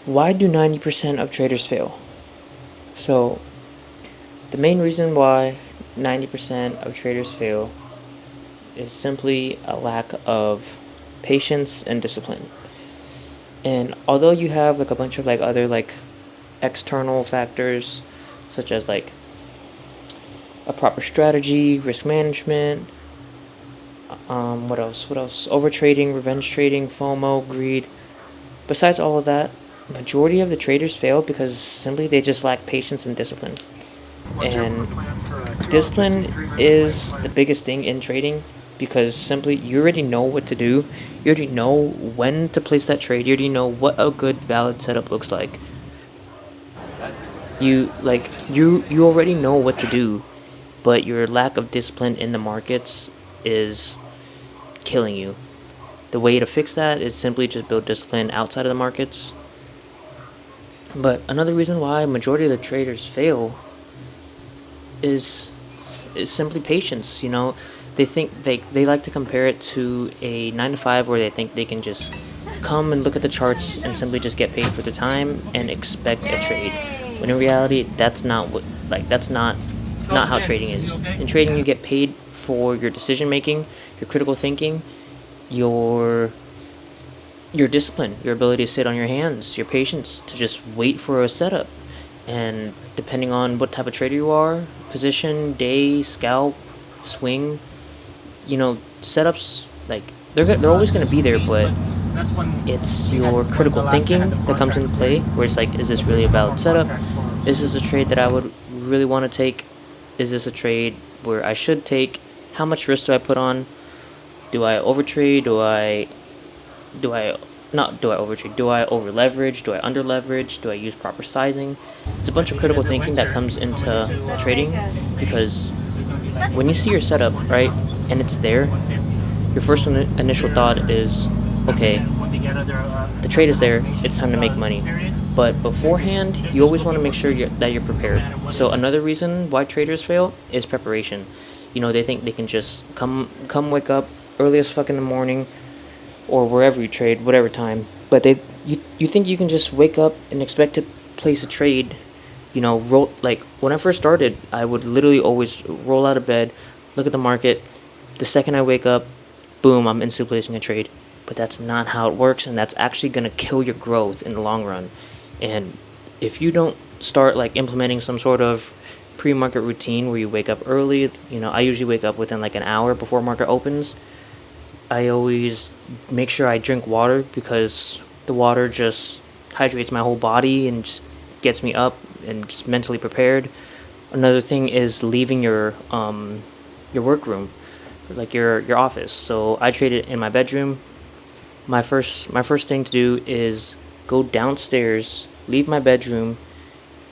Why do 90% of traders fail? So, the main reason why 90% of traders fail is simply a lack of patience and discipline. And although you have like a bunch of like other like external factors such as like a proper strategy, risk management, what else? Overtrading, revenge trading, FOMO, greed. Besides all of that, majority of the traders fail because simply they just lack patience and discipline. And discipline is the biggest thing in trading because simply you already know what to do. You already know when to place that trade. You already know what a good valid setup looks like. You already know what to do, but your lack of discipline in the markets is killing you. The way to fix that is simply just build discipline outside of the markets. But another reason why majority of the traders fail is is simply patience. They think they like to compare it to a 9 to 5 where they think they can just come and look at the charts and simply just get paid for the time and expect a trade. When in reality, that's not how trading is. In trading, you get paid for your decision making, your critical thinking, your your discipline, your ability to sit on your hands, your patience to just wait for a setup. And depending on what type of trader you are, position, day, scalp, swing, setups like they're always going to be there, but it's your critical thinking that comes into play where it's like, is this really a valid setup? Is this a trade that I would really want to take? Is this a trade where I should take? How much risk do I put on? Do I overtrade? Do I not do I overtrade? Do I over leverage? Do I under leverage? Do I use proper sizing? It's a bunch of critical thinking that comes into trading because when you see your setup, right, and it's there, your first initial thought is, okay, the trade is there, it's time to make money. But beforehand, you always want to make sure that you're prepared. So another reason why traders fail is preparation. They think they can just come wake up early as fuck in the morning or wherever you trade, whatever time. But you think you can just wake up and expect to place a trade. Roll like when I first started, I would literally always roll out of bed, look at the market. The second I wake up, boom, I'm instantly placing a trade. But that's not how it works, and that's actually gonna kill your growth in the long run. And if you don't start like implementing some sort of pre-market routine where you wake up early, I usually wake up within like an hour before market opens. I always make sure I drink water because the water just hydrates my whole body and just gets me up and just mentally prepared. Another thing is leaving your workroom, like your office. So I trade it in my bedroom. My first thing to do is go downstairs, leave my bedroom,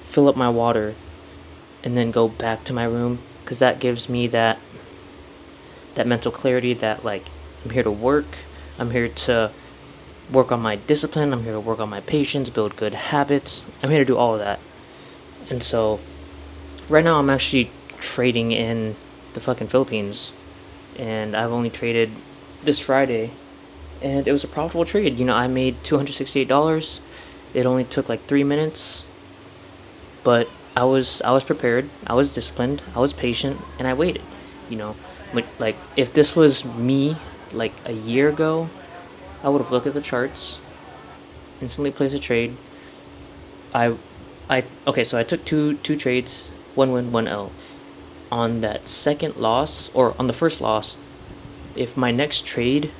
fill up my water, and then go back to my room because that gives me that mental clarity that like I'm here to work. I'm here to work on my discipline. I'm here to work on my patience, build good habits. I'm here to do all of that. And so right now I'm actually trading in the fucking Philippines, and I've only traded this Friday, and it was a profitable trade. I made $268. It only took like 3 minutes, but I was prepared. I was disciplined. I was patient, and I waited. You know, like if this was me like a year ago, I would have looked at the charts, instantly placed a trade. I okay, so I took two trades, one win, one L. On that second loss, or on the first loss, if my next trade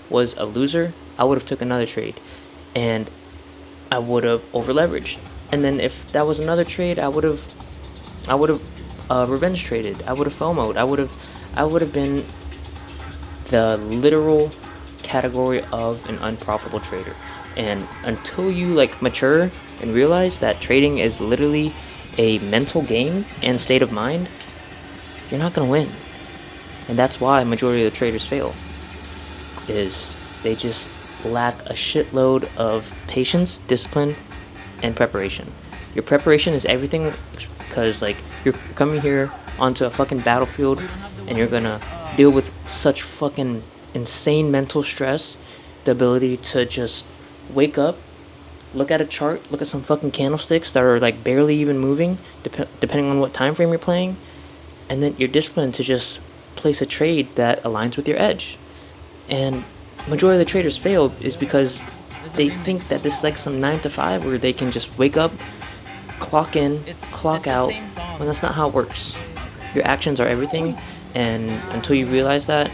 was a loser, I would have took another trade, and I would have over leveraged. And then if that was another trade, I would have revenge traded. I would have FOMO'd. I would have been the literal category of an unprofitable trader. And until you like mature and realize that trading is literally a mental game and state of mind, you're not gonna win. And that's why majority of the traders fail. Is they just lack a shitload of patience, discipline, and preparation. Your preparation is everything because like you're coming here onto a fucking battlefield and you're gonna deal with such fucking insane mental stress. The ability to just wake up, look at a chart, look at some fucking candlesticks that are like barely even moving, depending on what time frame you're playing, and then you're disciplined to just place a trade that aligns with your edge. And majority of the traders fail is because they think that this is like some 9 to 5 where they can just wake up, clock in, clock out, when that's not how it works. Your actions are everything, and until you realize that,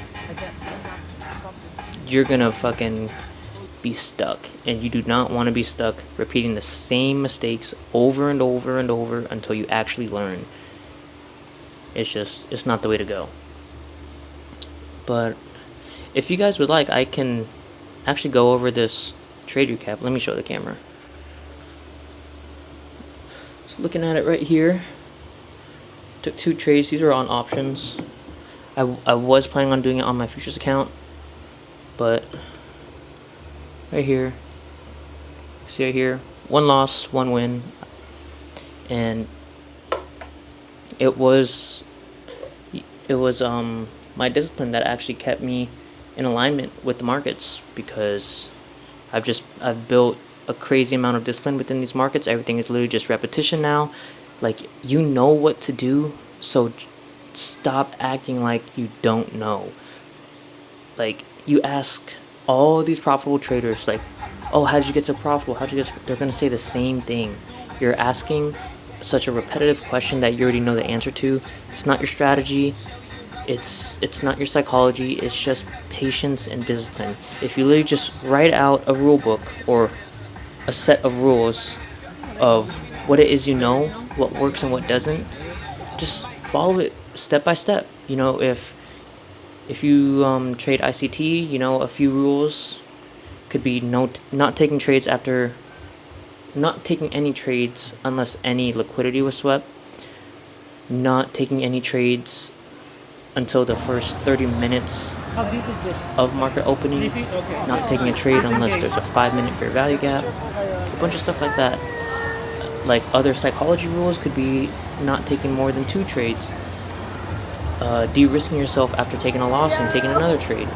you're gonna fucking be stuck, and you do not want to be stuck repeating the same mistakes over and over and over until you actually learn. It's not the way to go. But if you guys would like, I can actually go over this trade recap. Let me show the camera. So looking at it right here, took 2 trades. These are on options. I was planning on doing it on my futures account, but right here, see right here, 1 loss, 1 win, and it was my discipline that actually kept me in alignment with the markets, because I've built a crazy amount of discipline within these markets. Everything is literally just repetition now. Like, you know what to do, so stop acting like you don't know. Like, you ask all these profitable traders, like, oh, how did you get so profitable? They're gonna say the same thing. You're asking such a repetitive question that you already know the answer to. It's not your strategy. It's not your psychology. It's just patience and discipline. If you literally just write out a rule book or a set of rules of what it is you know, what works and what doesn't, just follow it step by step. You know, if you trade ICT, you know, a few rules could be not taking trades after, not taking any trades unless any liquidity was swept, not taking any trades until the first 30 minutes of market opening, not taking a trade unless there's a 5-minute fair value gap, a bunch of stuff like that. Like, other psychology rules could be not taking more than 2 trades, de-risking yourself after taking a loss and taking another trade.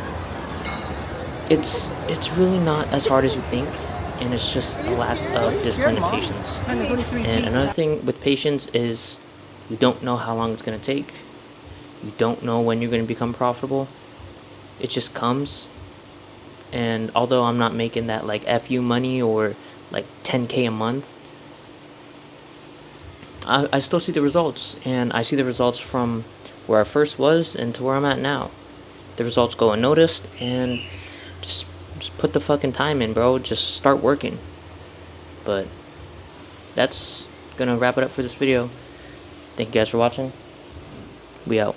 It's really not as hard as you think, and it's just a lack of discipline and patience. And another thing with patience is you don't know how long it's going to take. You don't know when you're going to become profitable. It just comes. And although I'm not making that like FU money or like 10K a month, I still see the results, and I see the results from where I first was and to where I'm at now. The results go unnoticed, and just put the fucking time in, bro. Just start working. But that's gonna wrap it up for this video. Thank you guys for watching. We out.